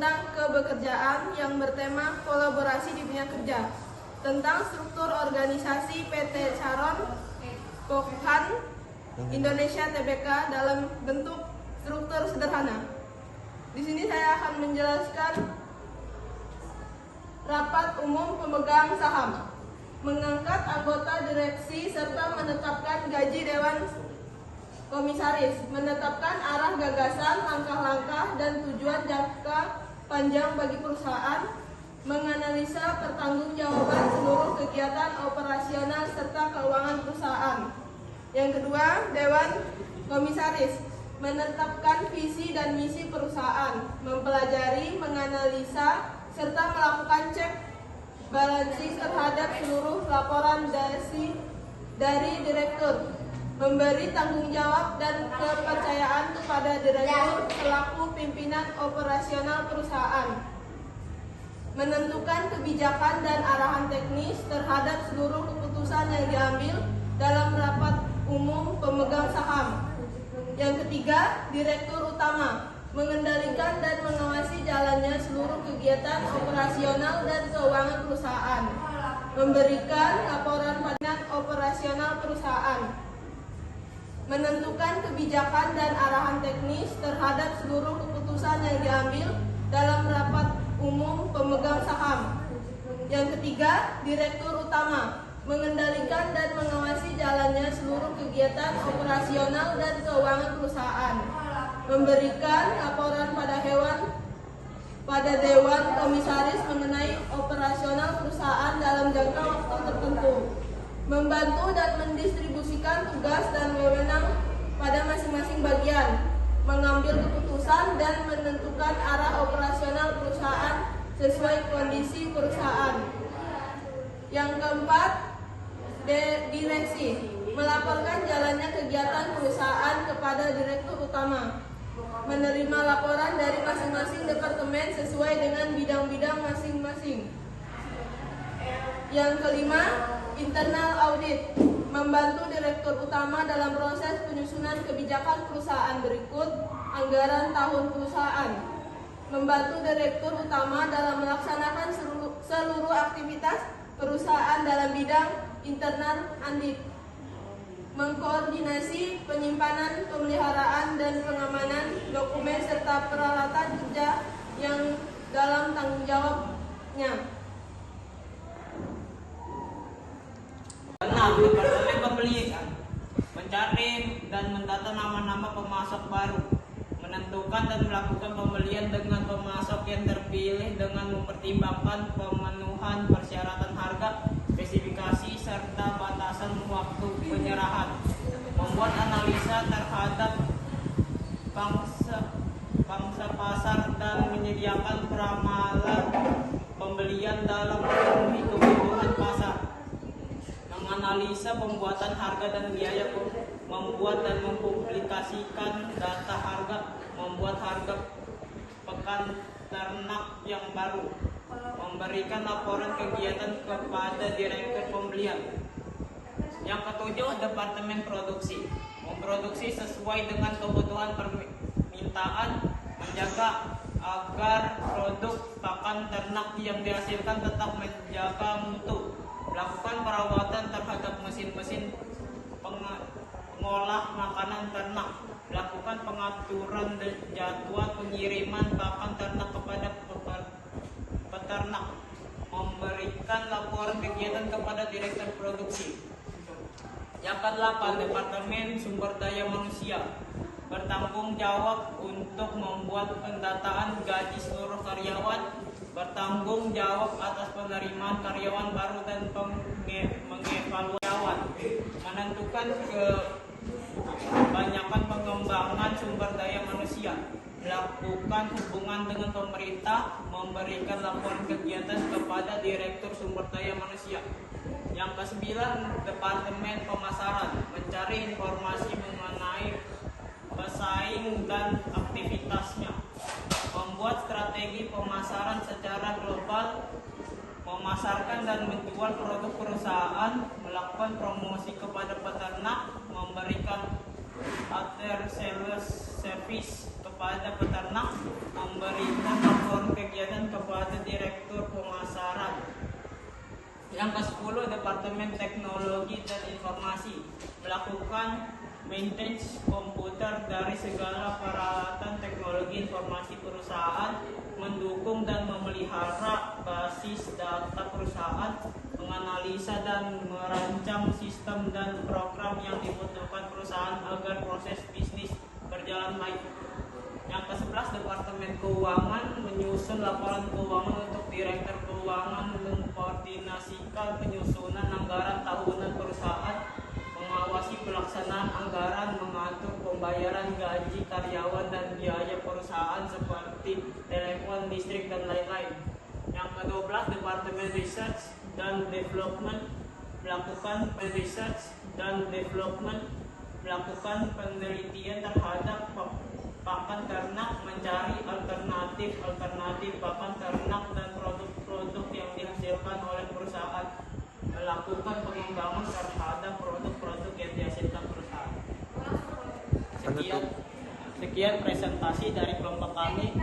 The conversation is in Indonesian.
tentang kebekerjaan yang bertema kolaborasi di bidang kerja, tentang struktur organisasi PT Charon Pokhan Indonesia Tbk dalam bentuk struktur sederhana. Di sini saya akan menjelaskan rapat umum pemegang saham, mengangkat anggota direksi serta menetapkan gaji dewan komisaris, menetapkan arah gagasan, langkah-langkah, dan tujuan jangka panjang bagi perusahaan, menganalisa pertanggungjawaban seluruh kegiatan operasional serta keuangan perusahaan. Yang kedua, dewan komisaris, menetapkan visi dan misi perusahaan, mempelajari, menganalisa, serta melakukan cek balansi terhadap seluruh laporan dari direktur, memberi tanggung jawab dan kepercayaan kepada direktur selaku pimpinan operasional perusahaan, menentukan kebijakan dan arahan teknis terhadap seluruh keputusan yang diambil dalam rapat umum pemegang saham. Yang ketiga, direktur utama, mengendalikan dan mengawasi jalannya seluruh kegiatan operasional dan keuangan perusahaan, memberikan laporan pada operasional perusahaan, menentukan kebijakan dan arahan teknis terhadap seluruh keputusan yang diambil dalam rapat umum pemegang saham. Yang ketiga, direktur utama, mengendalikan dan mengawasi jalannya seluruh kegiatan operasional dan keuangan perusahaan, memberikan laporan pada dewan komisaris mengenai operasional perusahaan dalam jangka waktu tertentu, membantu dan mendistribusikan tugas dan wewenang pada masing-masing bagian, mengambil keputusan dan menentukan arah operasional perusahaan sesuai kondisi perusahaan. Yang keempat, direksi, melaporkan jalannya kegiatan perusahaan kepada direktur utama, menerima laporan dari masing-masing departemen sesuai dengan bidang-bidang masing-masing. Yang kelima, internal audit, membantu direktur utama dalam proses penyusunan kebijakan perusahaan berikut anggaran tahun perusahaan, membantu direktur utama dalam melaksanakan seluruh aktivitas perusahaan dalam bidang internal audit, mengkoordinasi penyimpanan, pemeliharaan, dan pengamanan dokumen serta peralatan kerja yang dalam tanggung jawabnya. Departemen pembelian, mencari dan mendata nama-nama pemasok baru, menentukan dan melakukan pembelian dengan pemasok yang terpilih dengan mempertimbangkan pemenuhan persyaratan harga, spesifikasi, serta batasan waktu penyerahan, membuat analisa terhadap pangsa pasar dan menyediakan peramalan pembelian dalam memenuhi kebutuhan pasar, menganalisa pembuatan harga dan biaya, membuat dan mempublikasikan data harga, membuat harga pekan ternak yang baru, memberikan laporan kegiatan kepada direktur pembelian. Yang ketujuh, departemen produksi, memproduksi sesuai dengan kebutuhan permintaan, menjaga agar produk pakan ternak yang dihasilkan tetap menjaga mutu, melakukan perawatan terhadap mesin-mesin pengolah makanan ternak, melakukan pengaturan jadwal pengiriman pakan ternak kepada peternak, memberikan laporan kegiatan kepada direktur produksi. Yang ke-8, departemen sumber daya manusia, bertanggung jawab untuk membuat pendataan gaji seluruh karyawan, bertanggung jawab atas penerimaan karyawan baru dan mengevaluasi karyawan, menentukan kebanyakan pengembangan sumber daya manusia, melakukan hubungan dengan pemerintah, memberikan laporan kegiatan kepada direktur sumber daya manusia. Yang ke-9, departemen pemasaran, mencari informasi mengenai pesaing dan aktivitasnya, membuat strategi pemasaran secara global, memasarkan dan menjual produk perusahaan, melakukan promosi kepada peternak, memberikan after sales service kepada peternak, memberikan laporan Yang ke-10, Departemen Teknologi dan Informasi melakukan maintenance komputer dari segala peralatan teknologi informasi perusahaan, mendukung dan memelihara basis data perusahaan, menganalisa dan merancang sistem dan program yang dibutuhkan perusahaan agar proses bisnis berjalan baik. Yang ke-11, Departemen Keuangan menyusun laporan keuangan untuk Direktur Keuangan, mengkoordinasikan penyusunan anggaran tahunan perusahaan, mengawasi pelaksanaan anggaran, mengatur pembayaran gaji karyawan dan biaya perusahaan seperti telepon, listrik, dan lain-lain. Yang ke-12, Departemen Research dan Development melakukan melakukan penelitian terhadap pakan ternak, mencari alternatif pakan ternak dan produk-produk yang dihasilkan oleh perusahaan, melakukan pengembangan terhadap produk-produk yang dihasilkan perusahaan. Sekian presentasi dari kelompok kami.